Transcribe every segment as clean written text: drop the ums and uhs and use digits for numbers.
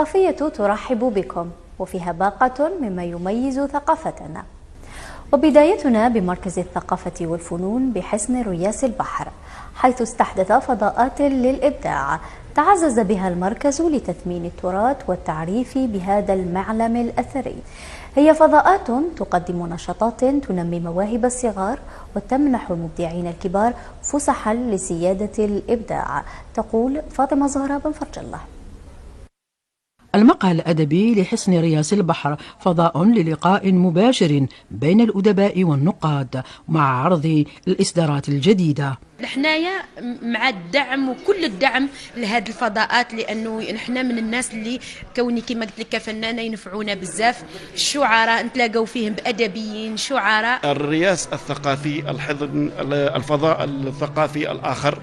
الثقافية ترحب بكم وفيها باقة مما يميز ثقافتنا. وبدايتنا بمركز الثقافة والفنون بحصن رياس البحر، حيث استحدث فضاءات للإبداع تعزز بها المركز لتثمين التراث والتعريف بهذا المعلم الأثري. هي فضاءات تقدم نشاطات تنمي مواهب الصغار وتمنح المبدعين الكبار فسحا لسيادة الإبداع. تقول فاطمة زهراء بن فرج الله. المقهى الأدبي لحصن رياس البحر فضاء للقاء مباشر بين الأدباء والنقاد مع عرض الإصدارات الجديدة. حنايا مع الدعم وكل الدعم لهذه الفضاءات، لانه نحن من الناس اللي كوني كما قلت لك كفنانه ينفعونا بزاف. الشعراء نتلاقوا فيهم بادبيين شعراء. الرياس الثقافي الحضن الفضاء الثقافي الآخر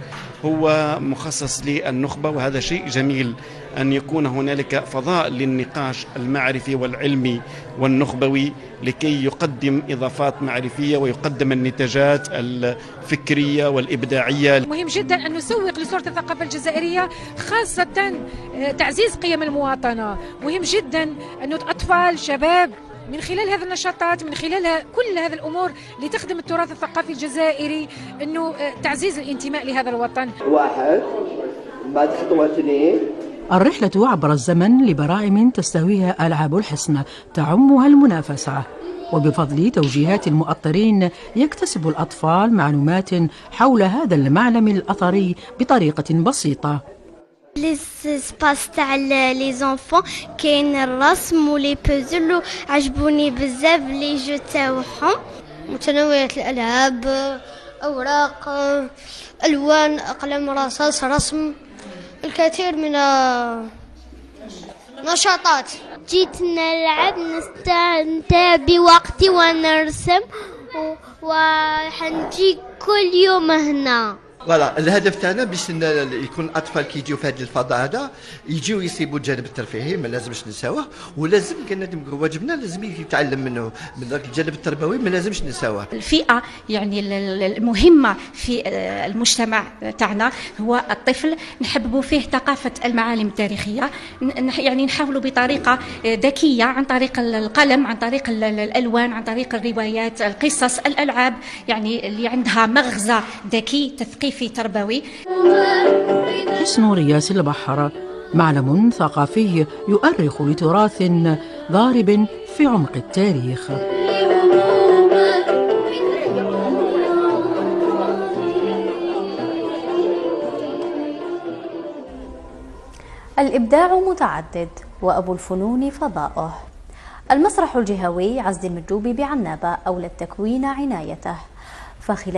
هو مخصص للنخبة، وهذا شيء جميل أن يكون هنالك فضاء للنقاش المعرفي والعلمي والنخبوي لكي يقدم إضافات معرفية ويقدم النتاجات الفكرية والإبداعية. مهم جدا أن نسوق لصورة الثقافة الجزائرية، خاصة تعزيز قيم المواطنة. مهم جدا أن أطفال شباب من خلال هذه النشاطات، من خلال كل هذه الأمور اللي تخدم التراث الثقافي الجزائري، أنه تعزيز الانتماء لهذا الوطن. واحد بعد خطوة اثنين. الرحلة عبر الزمن لبراعم تستهويها ألعاب الحصن تعمها المنافسة، وبفضل توجيهات المؤطرين يكتسب الأطفال معلومات حول هذا المعلم الأثري بطريقة بسيطة. ليسباس تاع لي زونفون كاين الرسم ولي بوزل، عجبوني بزاف لي جو تاعهم، متنوعة الألعاب، أوراق، ألوان، أقلام رصاص، رسم، الكثير من نشاطات. جيت نلعب نستمتع بوقتي ونرسم وحنجي كل يوم هنا. فوالا الهدف تاعنا باش يكون الاطفال كي يجيو في هذا الفضاء هذا يجيو يسيبوا الجانب الترفيهي، ما لازمش نساوه، ولازم كان واجبنا لازم يتعلم منه من ذاك الجانب التربوي، ما لازمش نساوه. الفئه يعني المهمه في المجتمع تاعنا هو الطفل، نحببوا فيه ثقافه المعالم التاريخيه، يعني نحاولوا بطريقه ذكيه عن طريق القلم، عن طريق الالوان، عن طريق الروايات، القصص، الالعاب، يعني اللي عندها مغزى ذكي تثقيفي تربوي. حصن رياس البحر معلم ثقافي يؤرخ لتراث ضارب في عمق التاريخ. الإبداع متعدد وأبو الفنون فضاؤه. المسرح الجهوي عزد المجوبي بعنابة أولى التكوين عنايته، فخلال